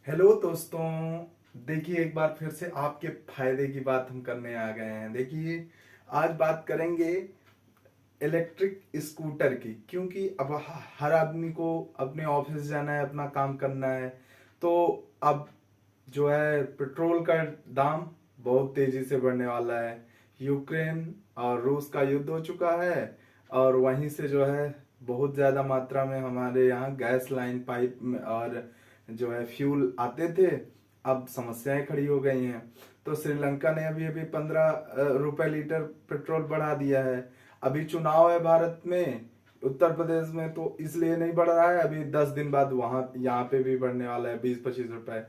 Hello दोस्तों। देखिए, एक बार फिर से आपके फायदे की बात हम करने आ गए हैं। देखिए, आज बात करेंगे इलेक्ट्रिक स्कूटर की, क्योंकि अब हर आदमी को अपने ऑफिस जाना है, अपना काम करना है। तो अब जो है पेट्रोल का दाम बहुत तेजी से बढ़ने वाला है। यूक्रेन और रूस का युद्ध हो चुका है और वहीं से जो है बहुत ज्यादा मात्रा में हमारे यहाँ गैस लाइन पाइप और जो है फ्यूल आते थे। अब समस्याएं खड़ी हो गई हैं। तो श्रीलंका ने अभी अभी 15 रुपए लीटर पेट्रोल बढ़ा दिया है। अभी चुनाव है भारत में, उत्तर प्रदेश में, तो इसलिए नहीं बढ़ रहा है। अभी 10 दिन बाद वहां यहाँ पे भी बढ़ने वाला है 20-25 रुपए।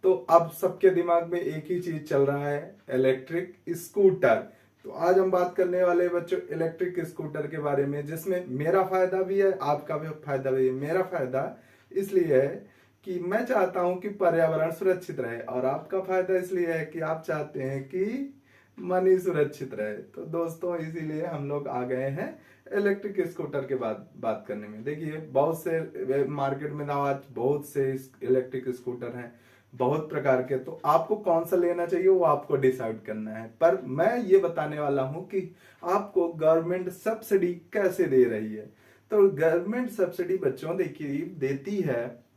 तो अब सबके दिमाग में एक ही चीज चल रहा है, इलेक्ट्रिक स्कूटर। तो आज हम बात करने वाले हैं बच्चों इलेक्ट्रिक स्कूटर के बारे में, जिसमें मेरा फायदा भी है, आपका भी फायदा भी है। मेरा फायदा इसलिए है कि मैं चाहता हूं कि पर्यावरण सुरक्षित रहे, और आपका फायदा इसलिए है कि आप चाहते हैं कि मनी सुरक्षित रहे। तो दोस्तों, इसीलिए हम लोग आ गए हैं इलेक्ट्रिक स्कूटर के बात करने में। देखिए, बहुत से मार्केट में आज बहुत से इलेक्ट्रिक स्कूटर हैं, बहुत प्रकार के। तो आपको कौन सा लेना चाहिए वो आपको डिसाइड करना है। पर मैं ये बताने वाला हूं कि आपको गवर्नमेंट सब्सिडी कैसे दे रही है। तो गवर्नमेंट सब्सिडी बच्चों देखिए देती है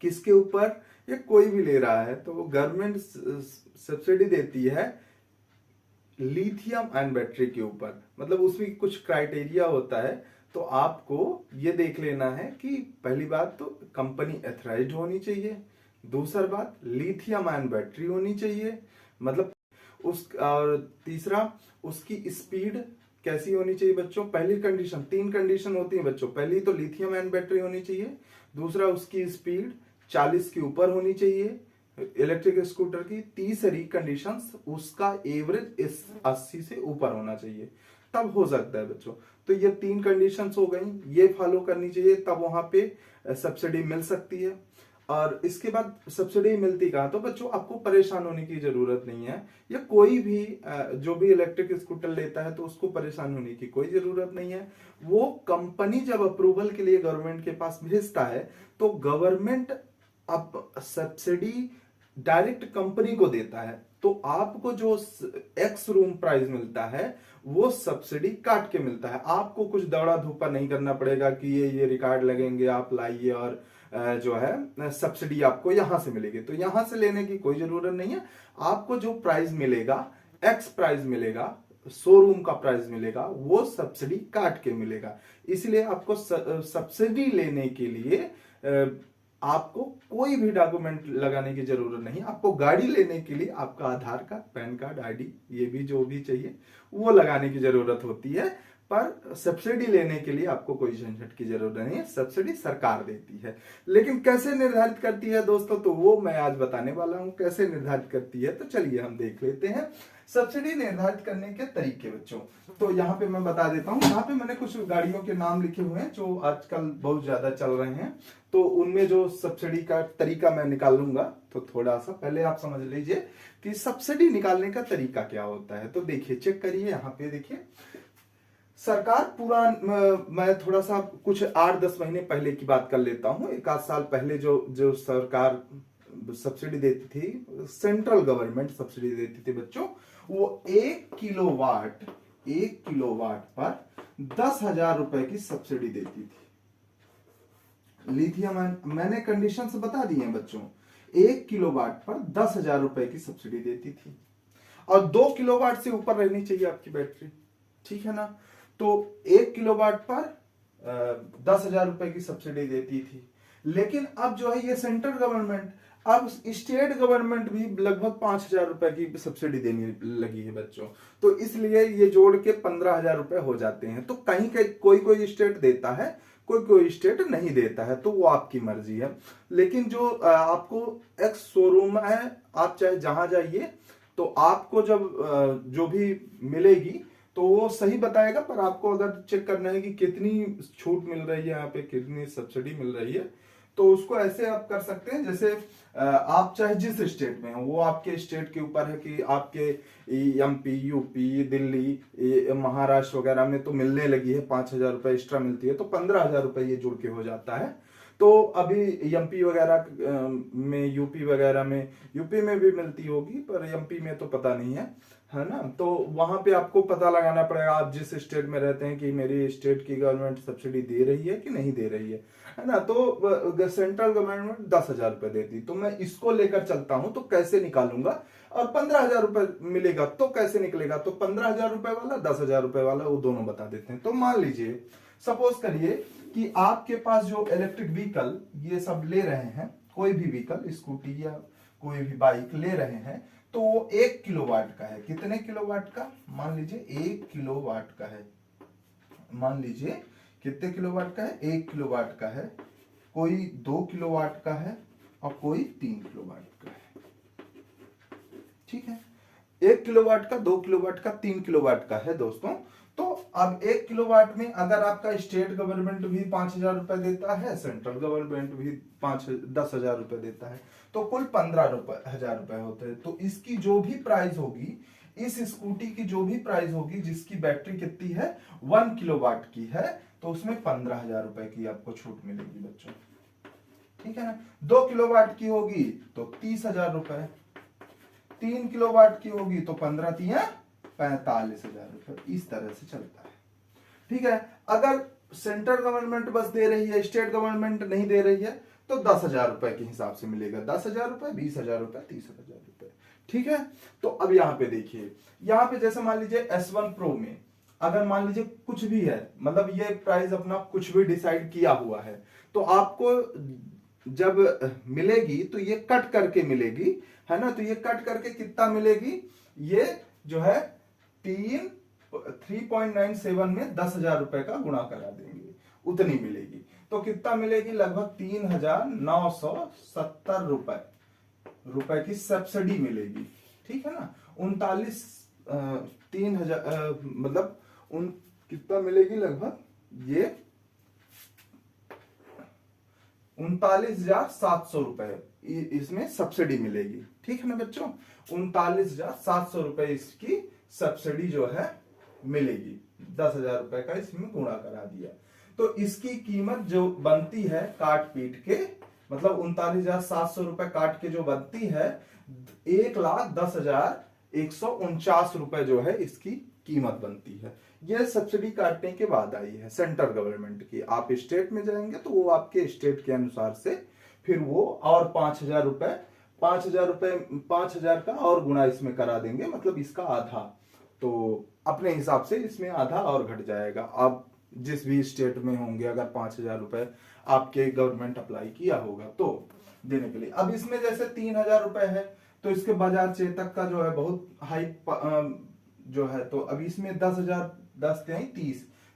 किसके ऊपर, ये कोई भी ले रहा है तो वो गवर्नमेंट सब्सिडी देती है लिथियम आयन बैटरी के ऊपर। मतलब उसमें कुछ क्राइटेरिया होता है। तो आपको ये देख लेना है कि पहली बात तो कंपनी एथराइज्ड होनी चाहिए, दूसरा बात लिथियम आयन बैटरी होनी चाहिए, मतलब उस, और तीसरा उसकी स्पीड कैसी होनी चाहिए बच्चों। पहली कंडीशन, 3 कंडीशन होती है बच्चों। पहली तो लिथियम आयन बैटरी होनी चाहिए, दूसरा उसकी स्पीड 40 के ऊपर होनी चाहिए इलेक्ट्रिक स्कूटर की, तीसरी कंडीशन उसका एवरेज 80 से ऊपर होना चाहिए, तब हो सकता है बच्चों। तो ये 3 कंडीशंस हो गई, ये फॉलो करनी चाहिए, तब वहां पे सब्सिडी मिल सकती है। और इसके बाद सब्सिडी मिलती कहाँ, तो बच्चों आपको परेशान होने की जरूरत नहीं है। या कोई भी जो भी इलेक्ट्रिक स्कूटर लेता है तो उसको परेशान होने की कोई जरूरत नहीं है। वो कंपनी जब अप्रूवल के लिए गवर्नमेंट के पास भेजता है तो गवर्नमेंट अब सब्सिडी डायरेक्ट कंपनी को देता है। तो आपको जो एक्स रूम प्राइस मिलता है वो सब्सिडी काट के मिलता है। आपको कुछ दौड़ा धूपा नहीं करना पड़ेगा कि ये रिकॉर्ड लगेंगे, आप लाइए और जो है सब्सिडी आपको यहां से मिलेगी। तो यहां से लेने की कोई जरूरत नहीं है। आपको जो प्राइस मिलेगा, एक्स प्राइस मिलेगा, शोरूम का प्राइस मिलेगा, वो सब्सिडी काट के मिलेगा। इसलिए आपको सब्सिडी लेने के लिए आपको कोई भी डॉक्यूमेंट लगाने की जरूरत नहीं। आपको गाड़ी लेने के लिए आपका आधार कार्ड, पैन कार्ड, आईडी, ये भी जो भी चाहिए वो लगाने की जरूरत होती है। पर सब्सिडी लेने के लिए आपको कोई झंझट की जरूरत नहीं है, सब्सिडी सरकार देती है। लेकिन कैसे निर्धारित करती है दोस्तों, तो वो मैं आज बताने वाला हूं कैसे निर्धारित करती है। तो चलिए हम देख लेते हैं सब्सिडी निर्धारित करने के तरीके बच्चों। तो यहाँ पे मैं बता देता हूँ, यहाँ पे मैंने कुछ गाड़ियों के नाम लिखे हुए हैं जो आजकल बहुत ज्यादा चल रहे हैं। तो उनमें जो सब्सिडी का तरीका मैं निकालूंगा, तो थोड़ा सा पहले आप समझ लीजिए कि सब्सिडी निकालने का तरीका क्या होता है। तो देखिए, चेक करिए, यहाँ पे देखिए सरकार पूरा, मैं थोड़ा सा कुछ 8-10 महीने पहले की बात कर लेता हूँ। 1 आध साल पहले जो जो सरकार सब्सिडी देती थी, सेंट्रल गवर्नमेंट सब्सिडी देती थी बच्चों, वो 1 किलोवाट पर 10,000 रुपए की सब्सिडी देती थी। लिथियम मैंने कंडीशन से बता दी है बच्चों। 1 किलोवाट पर 10,000 रुपए की सब्सिडी देती थी, और 2 किलोवाट से ऊपर रहनी चाहिए आपकी बैटरी, ठीक है ना। तो 1 किलोवाट पर 10,000 रुपए की सब्सिडी देती थी। लेकिन अब जो है ये सेंट्रल गवर्नमेंट, अब स्टेट गवर्नमेंट भी लगभग 5,000 रुपए की सब्सिडी देने लगी है बच्चों। तो इसलिए ये जोड़ के 15,000 रुपए हो जाते हैं। तो कहीं कहीं कोई कोई स्टेट देता है, कोई कोई स्टेट नहीं देता है, तो वो आपकी मर्जी है। लेकिन जो आपको एक्स शोरूम है, आप चाहे जहां जाइए, तो आपको जब जो भी मिलेगी तो वो सही बताएगा। पर आपको अगर चेक करना है कि कितनी छूट मिल रही है, यहाँ पे कितनी सब्सिडी मिल रही है, तो उसको ऐसे आप कर सकते हैं, जैसे आप चाहे जिस स्टेट में हो, वो आपके स्टेट के ऊपर है कि आपके एमपी, यूपी, दिल्ली, महाराष्ट्र वगैरह में तो मिलने लगी है 5,000 रुपए एक्स्ट्रा मिलती है, तो 15,000 रुपए ये जुड़ के हो जाता है। तो अभी एमपी वगैरह में, यूपी वगैरह में, यूपी में भी मिलती होगी पर एमपी में तो पता नहीं है ना। तो वहां पे आपको पता लगाना पड़ेगा आप जिस स्टेट में रहते हैं कि मेरी स्टेट की गवर्नमेंट सब्सिडी दे रही है कि नहीं दे रही है ना। तो सेंट्रल गवर्नमेंट 10,000 रुपए देती, तो मैं इसको लेकर चलता हूं तो कैसे निकालूंगा, और 15,000 रुपए मिलेगा तो कैसे निकलेगा। तो 15,000 रुपए वाला, 10,000 रुपए वाला, वो दोनों बता देते हैं। तो मान लीजिए, सपोज करिए कि आपके पास जो इलेक्ट्रिक व्हीकल ये सब ले रहे हैं, कोई भी व्हीकल, स्कूटी या कोई भी बाइक ले रहे हैं, तो वो 1 किलोवाट का है। कितने किलोवाट का? मान लीजिए 1 किलोवाट का है। मान लीजिए कितने किलोवाट का है? 1 किलोवाट का है। कोई 2 किलोवाट का है और कोई 3 किलोवाट का है। ठीक है, 1 किलोवाट का, 2 किलोवाट का, 3 किलोवाट का है दोस्तों। तो अब 1 किलोवाट में अगर आपका स्टेट गवर्नमेंट भी 5,000 रुपए देता है, सेंट्रल गवर्नमेंट भी 10,000 रुपए देता है, तो कुल 15,000 रुपए होते हैं। तो इसकी जो भी प्राइस होगी, इस स्कूटी की जो भी प्राइस होगी, जिसकी बैटरी कितनी है, 1 किलोवाट की है, तो उसमें 15,000 रुपए की आपको छूट मिलेगी बच्चों। ठीक है ना। 2 किलोवाट की होगी तो 30,000 रुपए, 3 किलोवाट की होगी तो 15 तिया 45,000 रुपए। इस तरह से चलता है। ठीक है, अगर सेंट्रल गवर्नमेंट बस दे रही है, स्टेट गवर्नमेंट नहीं दे रही है, तो 10,000 रुपए के हिसाब से मिलेगा। 10,000 रुपए, 20,000 रुपए, 30,000 रुपए। ठीक है। तो अब यहां पे देखिए, यहां पे जैसे मान लीजिए S1 Pro में अगर मान लीजिए कुछ भी है, मतलब ये प्राइस अपना कुछ भी डिसाइड किया हुआ है, तो आपको जब मिलेगी तो ये कट करके मिलेगी, है ना। तो ये कट करके कितना मिलेगी, ये जो है 3.97 में 10,000 रुपए का गुणा करा देंगे, उतनी मिलेगी। तो कितना मिलेगी, लगभग 3,970 रुपए की सब्सिडी मिलेगी। ठीक है ना। 3,000 मतलब कितना मिलेगी, लगभग ये 39,700 रुपए इसमें सब्सिडी मिलेगी। ठीक है ना बच्चों, 39,700 रुपए इसकी सब्सिडी जो है मिलेगी। 10,000 रुपए का इसमें गुणा करा दिया, तो इसकी कीमत जो बनती है काट पीट के, मतलब 39,700 रुपए काट के जो बनती है, 1,10,149 रुपए जो है इसकी कीमत बनती है। यह सब्सिडी काटने के बाद आई है सेंट्रल गवर्नमेंट की। आप स्टेट में जाएंगे तो वो आपके स्टेट के अनुसार से फिर वो और 5,000 रुपए 5,000 का और गुणा इसमें करा देंगे, मतलब इसका आधा। तो अपने हिसाब से इसमें आधा और घट जाएगा। आप जिस भी स्टेट में होंगे, अगर 5,000 रुपए आपके गवर्नमेंट अप्लाई किया होगा तो देने के लिए। अब इसमें जैसे 3,000 रुपए है, तो इसके बजाज चेतक का जो है बहुत हाई जो है, तो अब इसमें 10,000, 10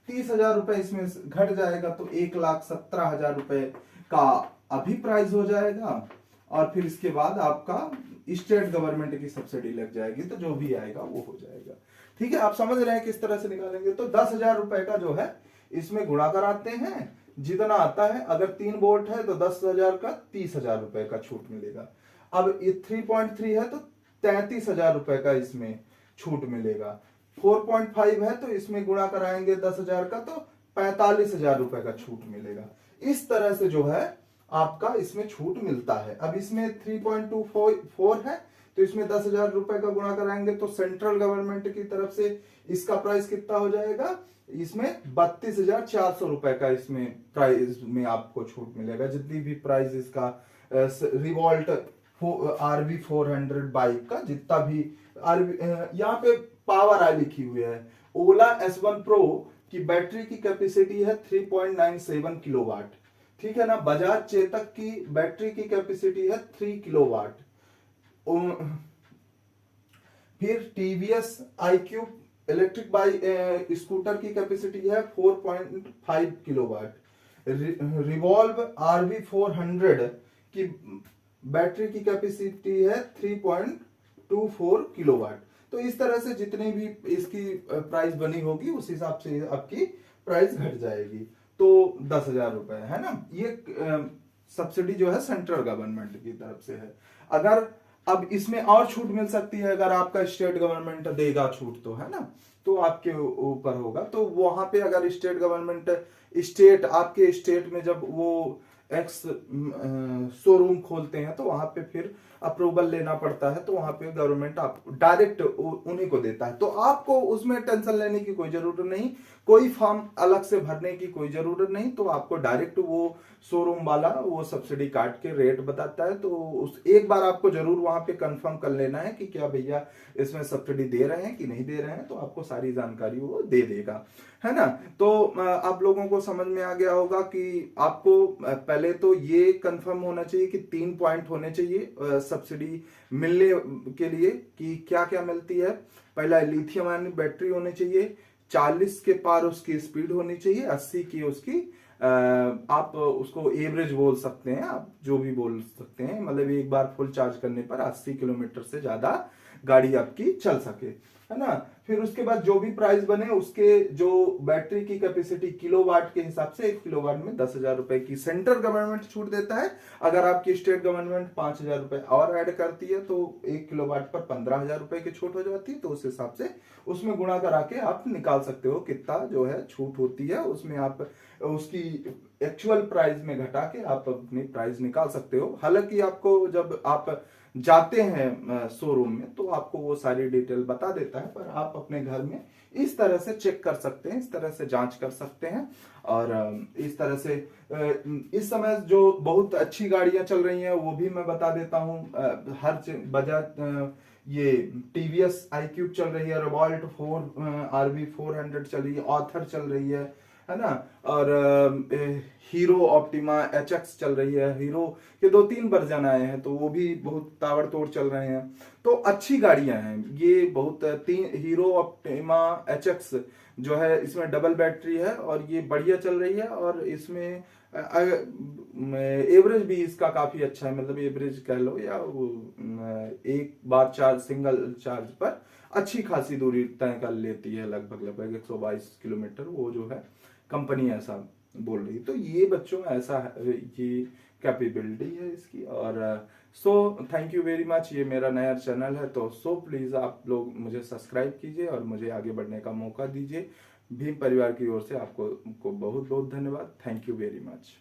30,000 रुपए इसमें घट जाएगा, तो 1,17,000 रुपए का अभी प्राइस हो जाएगा। और फिर इसके बाद आपका स्टेट गवर्नमेंट की सब्सिडी लग जाएगी, तो जो भी आएगा वो हो जाएगा। ठीक है, आप समझ रहे हैं किस तरह से निकालेंगे। तो 10,000 रुपए का जो है इसमें गुणा कराते हैं, जितना आता है। अगर 3 वोल्ट है तो 10,000 का 30,000 रुपए का छूट मिलेगा। अब ये 3.3 है तो 33,000 रुपए का इसमें छूट मिलेगा। 4.5 है तो इसमें गुणा कराएंगे 10,000 का, तो 45,000 रुपए का छूट मिलेगा। इस तरह से जो है आपका इसमें छूट मिलता है। अब इसमें 3.24 है, तो इसमें 10,000 रुपए का गुणा कराएंगे तो सेंट्रल गवर्नमेंट की तरफ से इसका प्राइस कितना हो जाएगा, इसमें 32,400 रुपए का इसमें प्राइस में आपको छूट मिलेगा। जितनी भी प्राइस इसका रिवॉल्ट RV 400 बाइक का जितना भी यहाँ पे पावर आई लिखी हुई है। ओला S1 Pro की बैटरी की कैपेसिटी है 3.97 किलोवाट। ठीक है ना। बजाज चेतक की बैटरी की कैपेसिटी है 3 किलोवाट। फिर TVS iQube electric bike scooter की कैपेसिटी है 4.5 किलोवाट। रिवॉल्व RV 400 की बैटरी की कैपेसिटी है 3.24 किलोवाट। तो इस तरह से जितनी भी इसकी प्राइस बनी होगी उस हिसाब से आपकी प्राइस घट जाएगी। तो 10,000 रुपए है ना। ये सब्सिडी जो है सेंट्रल गवर्नमेंट की तरफ से है। अगर अब इसमें और छूट मिल सकती है, अगर आपका स्टेट गवर्नमेंट देगा छूट तो, है ना, तो आपके ऊपर होगा। तो वहां पे अगर स्टेट गवर्नमेंट आपके स्टेट में जब वो एक्स शोरूम खोलते हैं तो वहां पे फिर अप्रूवल लेना पड़ता है, तो वहां पे गवर्नमेंट आप डायरेक्ट उन्हीं को देता है। तो आपको उसमें टेंशन लेने की कोई जरूरत नहीं, कोई फॉर्म अलग से भरने की कोई जरूरत नहीं। तो आपको डायरेक्ट वो शोरूम वाला वो सब्सिडी काट के रेट बताता है। तो उस एक बार आपको जरूर वहां पे कंफर्म कर लेना है कि क्या भैया इसमें सब्सिडी दे रहे हैं कि नहीं दे रहे हैं, तो आपको सारी जानकारी वो दे देगा, है ना। तो आप लोगों को समझ में आ गया होगा कि आपको पहले तो ये कंफर्म होना चाहिए कि 3 पॉइंट होने चाहिए सब्सिडी मिलने के लिए कि क्या क्या मिलती है। पहला लिथियम आयन बैटरी होनी चाहिए, 40 के पार उसकी स्पीड होनी चाहिए, 80 की उसकी आप उसको एवरेज बोल सकते हैं, आप जो भी बोल सकते हैं, मतलब एक बार फुल चार्ज करने पर 80 किलोमीटर से ज्यादा गाड़ी आपकी चल सके, है ना। फिर उसके बाद जो भी प्राइस बने उसके जो बैटरी की कैपेसिटी किलोवाट के हिसाब से 1 किलोवाट में 10,000 रुपए की सेंट्रल गवर्नमेंट छूट देता है। अगर आपकी स्टेट गवर्नमेंट 5,000 रुपए और ऐड करती है तो 1 किलोवाट पर 15,000 रुपए की छूट हो जाती है। तो उस हिसाब से उसमें गुणा करा के आप निकाल सकते हो कितना जो है छूट होती है, उसमें आप उसकी एक्चुअल प्राइस में घटा के आप अपनी प्राइस निकाल सकते हो। हालांकि आपको जब आप जाते हैं शोरूम में तो आपको वो सारी डिटेल बता देता है, पर आप अपने घर में इस तरह से चेक कर सकते हैं, इस तरह से जांच कर सकते हैं। और इस तरह से इस समय जो बहुत अच्छी गाड़ियां चल रही हैं वो भी मैं बता देता हूं। हर बजाज ये टीवीएस iQube चल रही है, रिवॉल्ट 4 RB 400 चल रही है, ऑथर चल रही है ना। और हीरो ऑप्टिमा HX चल रही है, हीरो के 2-3 वर्जन आए हैं तो वो भी बहुत ताबड़तोड़ चल रहे हैं। तो अच्छी गाड़ियां हैं ये बहुत। हीरो ऑप्टिमा HX जो है इसमें डबल बैटरी है और ये बढ़िया चल रही है। और इसमें एवरेज भी इसका काफी अच्छा है, मतलब एवरेज कह लो या वो एक बार चार्ज सिंगल चार्ज पर अच्छी खासी दूरी तय कर लेती है, लगभग लगभग 122 किलोमीटर वो जो है कंपनी ऐसा बोल रही। तो ये बच्चों ऐसा है, ये कैपेबिलिटी है इसकी। और so thank you very much. ये मेरा नया चैनल है तो सो प्लीज आप लोग मुझे सब्सक्राइब कीजिए और मुझे आगे बढ़ने का मौका दीजिए। भीम परिवार की ओर से आपको बहुत बहुत धन्यवाद। Thank you very much.